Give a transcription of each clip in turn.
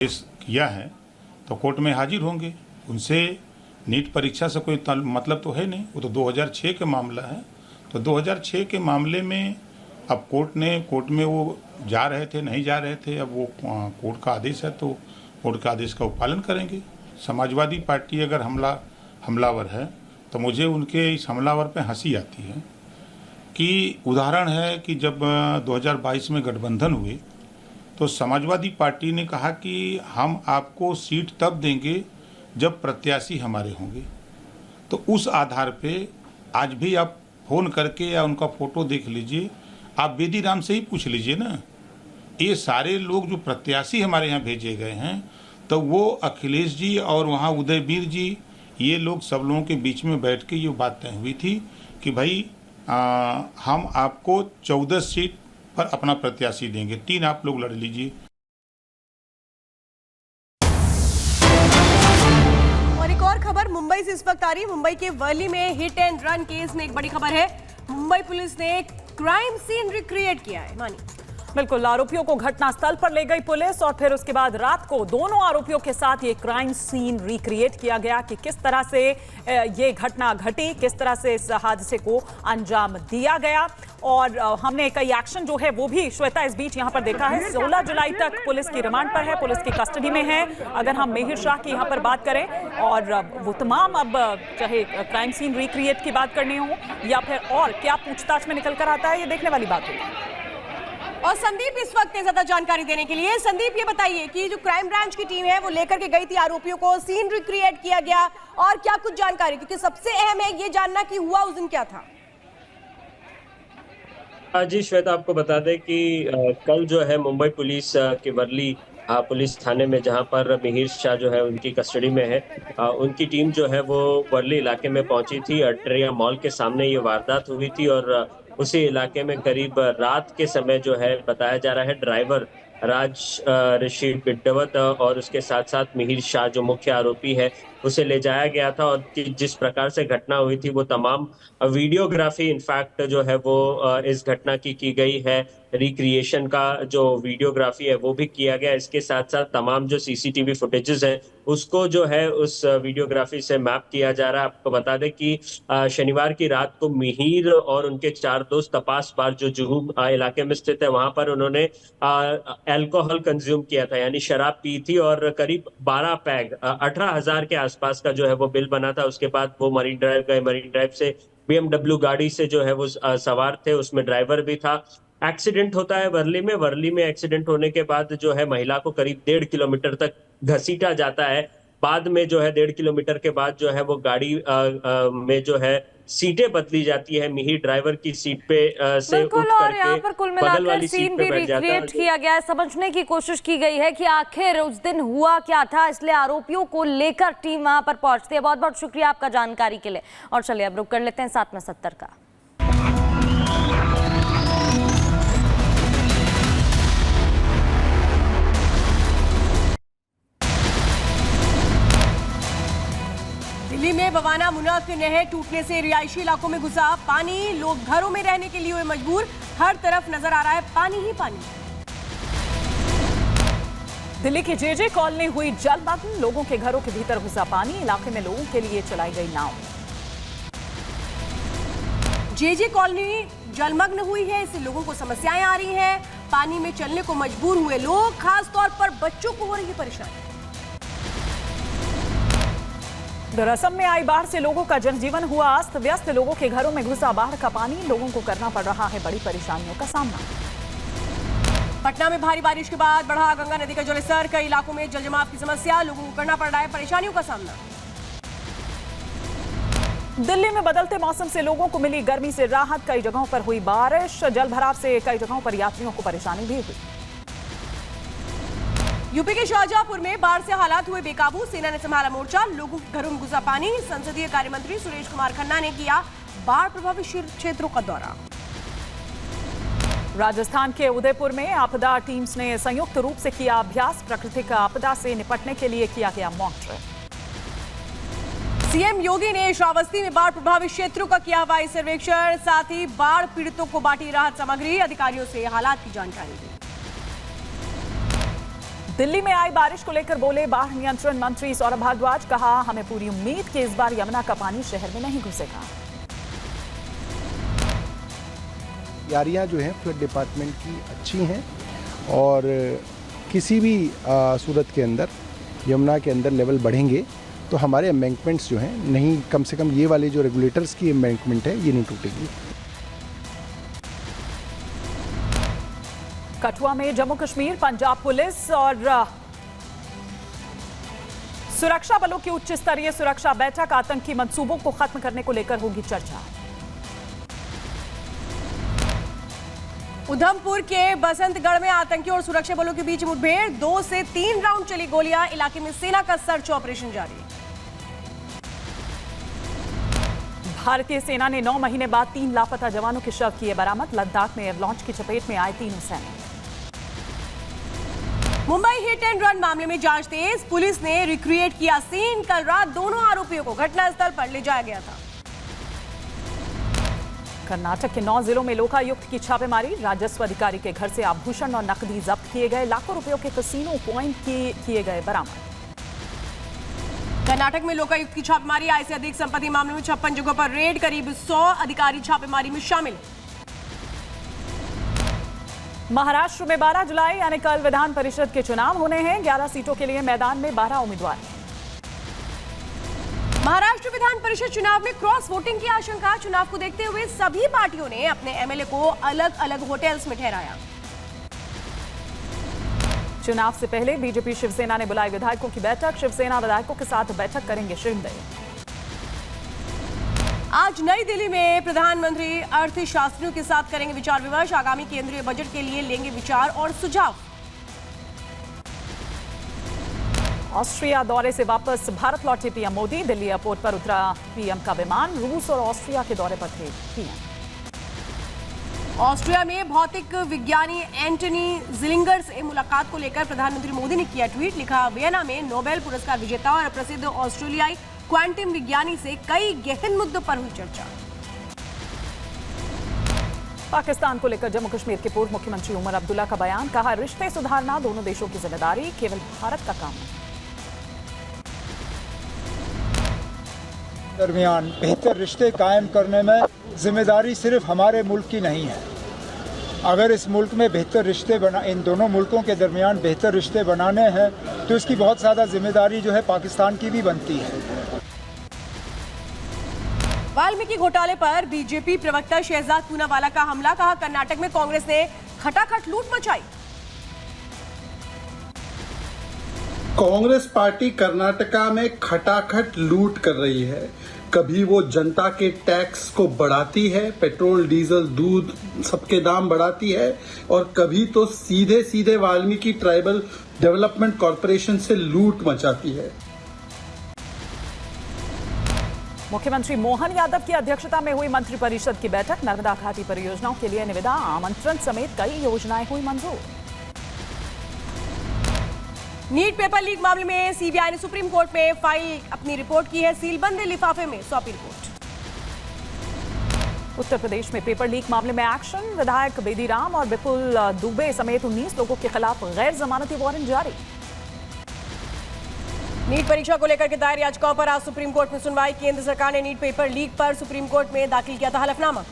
Case किया है तो कोर्ट में हाजिर होंगे। उनसे नीट परीक्षा से कोई मतलब तो है नहीं, वो तो 2006 का मामला है। तो 2006 के मामले में अब कोर्ट में वो जा रहे थे नहीं जा रहे थे, अब वो कोर्ट का आदेश है तो कोर्ट के आदेश का पालन करेंगे। समाजवादी पार्टी अगर हमलावर है तो मुझे उनके इस हमलावर पे हंसी आती है कि उदाहरण है कि जब 2022 में गठबंधन हुए तो समाजवादी पार्टी ने कहा कि हम आपको सीट तब देंगे जब प्रत्याशी हमारे होंगे। तो उस आधार पे आज भी आप फ़ोन करके या उनका फ़ोटो देख लीजिए, आप बेदी राम से ही पूछ लीजिए ना, ये सारे लोग जो प्रत्याशी हमारे यहाँ भेजे गए हैं तो वो अखिलेश जी और वहाँ उदयवीर जी, ये लोग सब लोगों के बीच में बैठ के ये बात तय हुई थी कि भाई हम आपको 14 सीट पर अपना प्रत्याशी देंगे, 3 आप लोग लड़ लीजिए। और एक और खबर मुंबई से इस वक्त आ रही है। मुंबई के वर्ली में हिट एंड रन केस में एक बड़ी खबर है। मुंबई पुलिस ने क्राइम सीन रिक्रिएट किया है। मानिए बिल्कुल, आरोपियों को घटनास्थल पर ले गई पुलिस और फिर उसके बाद रात को दोनों आरोपियों के साथ ये क्राइम सीन रिक्रिएट किया गया कि किस तरह से ये घटना घटी, किस तरह से इस हादसे को अंजाम दिया गया। और हमने कई एक्शन जो है वो भी श्वेता इस बीच यहाँ पर देखा है। 16 जुलाई तक पुलिस की रिमांड पर है, पुलिस की कस्टडी में है। अगर हम मिहिर शाह की यहाँ पर बात करें और वो तमाम, अब चाहे क्राइम सीन रिक्रिएट की बात करनी हो या फिर और क्या पूछताछ में निकल कर आता है, ये देखने वाली बात होगी। और संदीप इस वक्त ज्यादा जानकारी देने के लिए, संदीप ये बताइए कि जो क्राइम ब्रांच की टीम है वो लेकर के गई थी आरोपियों को, सीन रिक्रिएट किया गया और क्या कुछ जानकारी, क्योंकि सबसे अहम है ये जानना कि हुआ उस दिन क्या था। जी श्वेता, आपको बता दें कि कल जो है मुंबई पुलिस के वर्ली पुलिस थाने में, जहां पर मिहिर शाह जो है उनकी कस्टडी में है, उनकी टीम जो है वो वर्ली इलाके में पहुंची थी। अट्रिया मॉल के सामने ये वारदात हुई थी और उसी इलाके में करीब रात के समय जो है बताया जा रहा है ड्राइवर राज ऋषि बिड्डवत और उसके साथ साथ मिहिर शाह जो मुख्य आरोपी है उसे ले जाया गया था। और जिस प्रकार से घटना हुई थी वो तमाम वीडियोग्राफी इनफैक्ट जो है वो इस घटना की गई है। रिक्रिएशन का जो वीडियोग्राफी है वो भी किया गया। इसके साथ साथ तमाम जो सीसीटीवी फुटेजेस हैं उसको जो है उस वीडियोग्राफी से मैप किया जा रहा है। आपको बता दें कि शनिवार की रात को मिहिर और उनके 4 दोस्त तपास बार जो जुहू इलाके में स्थित है वहां पर उन्होंने अल्कोहल कंज्यूम किया था, यानी शराब पी थी और करीब 12 पैग 18,000 के आसपास का जो है वो बिल बना था। उसके बाद वो मरीन ड्राइव गए। मरीन ड्राइव से BMW गाड़ी से जो है वो सवार थे, उसमें ड्राइवर भी था। एक्सीडेंट होता है वर्ली में। वर्ली में एक्सीडेंट होने के बाद जो है महिला को करीब 1.5 किलोमीटर तक घसीटा जाता है। बाद में जो है 1.5 किलोमीटर के बाद जो है वो गाड़ी में जो है सीटें बदली जाती है। मिहिर ड्राइवर की सीट पे से उठ करके और यहाँ पर कुल मिलाकर सीन भी रिक्रिएट किया गया है। समझने की कोशिश की गई है कि आखिर उस दिन हुआ क्या था, इसलिए आरोपियों को लेकर टीम वहां पर पहुंचती है। बहुत बहुत शुक्रिया आपका जानकारी के लिए। और चलिए अब रुक कर लेते हैं 7 में 70 का। दिल्ली में बवाना मुनक नहर टूटने से रिहायशी इलाकों में घुसा पानी, लोग घरों में रहने के लिए हुए मजबूर। हर तरफ नजर आ रहा है पानी ही पानी। दिल्ली की जेजे कॉलोनी हुई जलमग्न, लोगों के घरों के भीतर घुसा पानी। इलाके में लोगों के लिए चलाई गई नाव। जेजे कॉलोनी जलमग्न हुई है, इससे लोगों को समस्याएं आ रही हैं। पानी में चलने को मजबूर हुए लोग, खास तौर पर बच्चों को हो रही है परेशानी। असम में आई बाढ़ से लोगों का जनजीवन हुआ अस्त व्यस्त। लोगों के घरों में घुसा बाढ़ का पानी, लोगों को करना पड़ रहा है बड़ी परेशानियों का सामना। पटना में भारी बारिश के बाद बढ़ा गंगा नदी का जलस्तर, कई इलाकों में जलजमाव की समस्या, लोगों को करना पड़ रहा है परेशानियों का सामना। दिल्ली में बदलते मौसम से लोगों को मिली गर्मी से राहत, कई जगहों पर हुई बारिश। जल भराव से कई जगहों पर यात्रियों को परेशानी भी हुई। यूपी के शाहजहांपुर में बाढ़ से हालात हुए बेकाबू, सेना ने संभाला मोर्चा, लोगों के घरों में घुसा पानी। संसदीय कार्य मंत्री सुरेश कुमार खन्ना ने किया बाढ़ प्रभावित क्षेत्रों का दौरा। राजस्थान के उदयपुर में आपदा टीम्स ने संयुक्त रूप से किया अभ्यास। प्राकृतिक आपदा से निपटने के लिए किया गया मॉक ड्रिल। सीएम योगी ने श्रावस्ती में बाढ़ प्रभावित क्षेत्रों का किया हवाई सर्वेक्षण, साथ ही बाढ़ पीड़ितों को बांटी राहत सामग्री। अधिकारियों से हालात की जानकारी दी। दिल्ली में आई बारिश को लेकर बोले बाढ़ नियंत्रण मंत्री सौरभ भारद्वाज। कहा, हमें पूरी उम्मीद कि इस बार यमुना का पानी शहर में नहीं घुसेगा। तैयारियां जो हैं फ्लड डिपार्टमेंट की अच्छी हैं और किसी भी सूरत के अंदर यमुना के अंदर लेवल बढ़ेंगे तो हमारे एम्बैंकमेंट्स जो हैं नहीं, कम से कम ये वाले जो रेगुलेटर्स की एम्बैंकमेंट है ये नहीं टूटेगी। कठुआ में जम्मू कश्मीर, पंजाब पुलिस और सुरक्षा बलों की उच्च स्तरीय सुरक्षा बैठक। आतंकी मंसूबों को खत्म करने को लेकर होगी चर्चा। उधमपुर के बसंतगढ़ में आतंकियों और सुरक्षा बलों के बीच मुठभेड़। 2 से 3 राउंड चली गोलियां। इलाके में सेना का सर्च ऑपरेशन जारी। भारतीय सेना ने 9 महीने बाद 3 लापता जवानों के शव किए बरामद। लद्दाख में एयर लॉन्च की चपेट में आए तीनों सैनिक। मुंबई हिट एंड रन मामले में जांच तेज। पुलिस ने रिक्रिएट किया सीन। कल रात दोनों आरोपियों को घटनास्थल पर ले जाया गया था। कर्नाटक के 9 जिलों में लोकायुक्त की छापेमारी। राजस्व अधिकारी के घर से आभूषण और नकदी जब्त किए गए। लाखों रुपयों के कैसीनो पॉइंट किए गए बरामद। कर्नाटक में लोकायुक्त की छापेमारी। आय से अधिक संपत्ति मामले में 56 जगहों पर रेड। करीब 100 अधिकारी छापेमारी में शामिल। महाराष्ट्र में 12 जुलाई यानी कल विधान परिषद के चुनाव होने हैं। 11 सीटों के लिए मैदान में 12 उम्मीदवार हैं। महाराष्ट्र विधान परिषद चुनाव में क्रॉस वोटिंग की आशंका। चुनाव को देखते हुए सभी पार्टियों ने अपने एमएलए को अलग अलग होटल्स में ठहराया। चुनाव से पहले बीजेपी शिवसेना ने बुलाई विधायकों की बैठक। शिवसेना विधायकों के साथ बैठक करेंगे शिंदे। आज नई दिल्ली में प्रधानमंत्री अर्थशास्त्रियों के साथ करेंगे विचार विमर्श। आगामी केंद्रीय बजट के लिए लेंगे विचार और सुझाव। ऑस्ट्रिया दौरे से वापस भारत लौटे पीएम मोदी। दिल्ली एयरपोर्ट पर उतरा पीएम का विमान। रूस और ऑस्ट्रिया के दौरे पर थे पीएम। ऑस्ट्रिया में भौतिक विज्ञानी एंटनी जिलिंगर से मुलाकात को लेकर प्रधानमंत्री मोदी ने किया ट्वीट। लिखा, वियना में नोबेल पुरस्कार विजेता और प्रसिद्ध ऑस्ट्रेलियाई क्वांटम विज्ञानी से कई गहन मुद्दों पर हुई चर्चा। पाकिस्तान को लेकर जम्मू कश्मीर के पूर्व मुख्यमंत्री उमर अब्दुल्ला का बयान। कहा, रिश्ते सुधारना दोनों देशों की जिम्मेदारी, केवल भारत का काम है। दरमियान बेहतर रिश्ते कायम करने में जिम्मेदारी सिर्फ हमारे मुल्क की नहीं है। अगर इस मुल्क में बेहतर रिश्ते इन दोनों मुल्कों के दरमियान बेहतर रिश्ते बनाने हैं तो इसकी बहुत ज़्यादा जिम्मेदारी जो है पाकिस्तान की भी बनती है। वाल्मीकि घोटाले पर बीजेपी प्रवक्ता शहजाद पूनावाला का हमला। कहा, कर्नाटक में कांग्रेस ने खटाखट लूट मचाई। कांग्रेस पार्टी कर्नाटका में खटाखट लूट कर रही है। कभी वो जनता के टैक्स को बढ़ाती है, पेट्रोल डीजल दूध सबके दाम बढ़ाती है, और कभी तो सीधे सीधे वाल्मीकि ट्राइबल डेवलपमेंट कॉरपोरेशन से लूट मचाती है। मुख्यमंत्री मोहन यादव की अध्यक्षता में हुई मंत्रिपरिषद की बैठक। नर्मदा घाटी परियोजनाओं के लिए निविदा आमंत्रण समेत कई योजनाएं हुई मंजूर। नीट पेपर लीक मामले में सीबीआई ने सुप्रीम कोर्ट में फाइल अपनी रिपोर्ट की है। सीलबंद लिफाफे में सौंपी रिपोर्ट। उत्तर प्रदेश में पेपर लीक मामले में एक्शन। विधायक बेदीराम और विपुल दुबे समेत 19 लोगों के खिलाफ गैर जमानती वारंट जारी। नीट परीक्षा को लेकर के दायर याचिकाओं पर आज सुप्रीम कोर्ट में सुनवाई। केंद्र सरकार ने नीट पेपर लीक पर सुप्रीम कोर्ट में दाखिल किया था हलफनामा।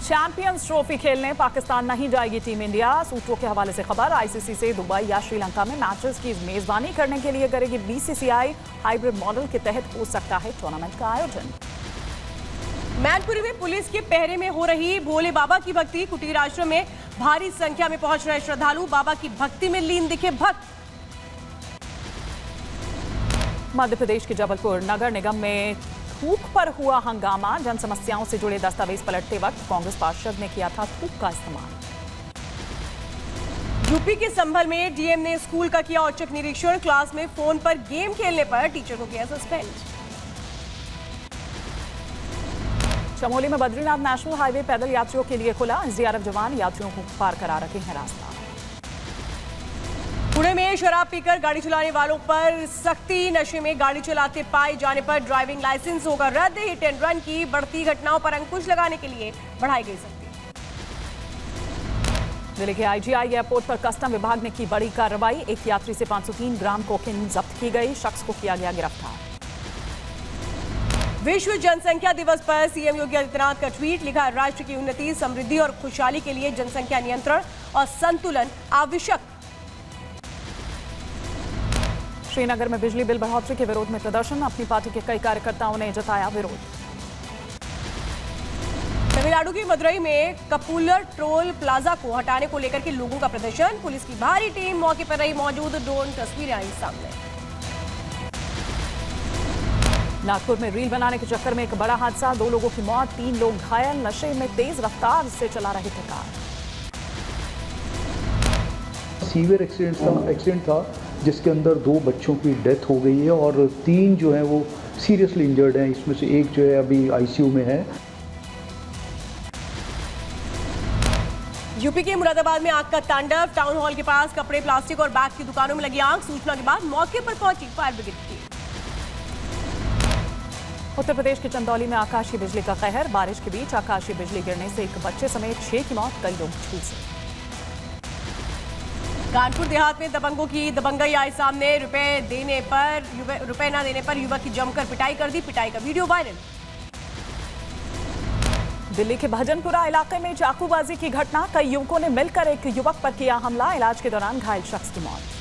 चैंपियंस ट्रॉफी खेलने पाकिस्तान नहीं जाएगी टीम इंडिया। सूत्रों के हवाले से खबर। आईसीसी से दुबई या श्रीलंका में मैचेस की मेजबानी करने के लिए करेगी बीसीसीआई। हाइब्रिड मॉडल के तहत हो सकता है टूर्नामेंट का आयोजन। मैनपुरी में पुलिस के पहरे में हो रही भोले बाबा की भक्ति। कुटीर आश्रम में भारी संख्या में पहुंच रहे श्रद्धालु बाबा की भक्ति में लीन दिखे भक्त। मध्य प्रदेश के जबलपुर नगर निगम में थूक पर हुआ हंगामा। जन समस्याओं से जुड़े दस्तावेज पलटते वक्त कांग्रेस पार्षद ने किया था थूक का इस्तेमाल। यूपी के संभल में डीएम ने स्कूल का किया औचक निरीक्षण। क्लास में फोन पर गेम खेलने पर टीचर को किया सस्पेंड। चमोली में बद्रीनाथ नेशनल हाईवे पैदल यात्रियों के लिए खुला। एसडीआरएफ जवान यात्रियों को पार करा रखे हैं रास्ता। पुणे में शराब पीकर गाड़ी चलाने वालों पर सख्ती। नशे में गाड़ी चलाते पाए जाने पर ड्राइविंग लाइसेंस होगा रद्द। हिट एंड रन की बढ़ती घटनाओं पर अंकुश लगाने के लिए बढ़ाई गई सख्ती। दिल्ली के आईजीआई एयरपोर्ट पर कस्टम विभाग ने की बड़ी कार्रवाई। एक यात्री से 503 ग्राम कोकीन जब्त की गई। शख्स को किया गया गिरफ्तार। विश्व जनसंख्या दिवस पर सीएम योगी आदित्यनाथ का ट्वीट, लिखा राष्ट्र की उन्नति, समृद्धि और खुशहाली के लिए जनसंख्या नियंत्रण और संतुलन आवश्यक। श्रीनगर में बिजली बिल बढ़ोतरी के विरोध में प्रदर्शन। अपनी पार्टी के कई कार्यकर्ताओं ने जताया विरोध। तमिलनाडु की मदुरई में कपूलर टोल प्लाजा को हटाने को लेकर के लोगों का प्रदर्शन। पुलिस की भारी टीम मौके पर रही मौजूद। ड्रोन तस्वीरें आई सामने। नागपुर में रील बनाने के चक्कर में एक बड़ा हादसा। 2 लोगों की मौत, 3 लोग घायल। नशे में तेज रफ्तार से चला रहे थे कार। सीवियर एक्सीडेंट था जिसके अंदर 2 बच्चों की डेथ हो गई है और 3 जो है वो सीरियसली इंजर्ड हैं। इसमें से एक जो है अभी आईसीयू में है। यूपी के मुरादाबाद में आग का तांडव। टाउन हॉल के पास कपड़े, प्लास्टिक और बैग की दुकानों में लगी आग। सूचना के बाद मौके पर पहुंची फायर ब्रिगेड की। उत्तर प्रदेश के चंदौली में आकाशीय बिजली का कहर। बारिश के बीच आकाशीय बिजली गिरने से एक बच्चे समेत 6 की मौत, कई लोग झुलसे। कानपुर देहात में दबंगों की दबंगई आई सामने। रुपए न देने पर युवक की जमकर पिटाई कर दी। पिटाई का वीडियो वायरल। दिल्ली के भजनपुरा इलाके में चाकूबाजी की घटना। कई युवकों ने मिलकर एक युवक पर किया हमला। इलाज के दौरान घायल शख्स की मौत।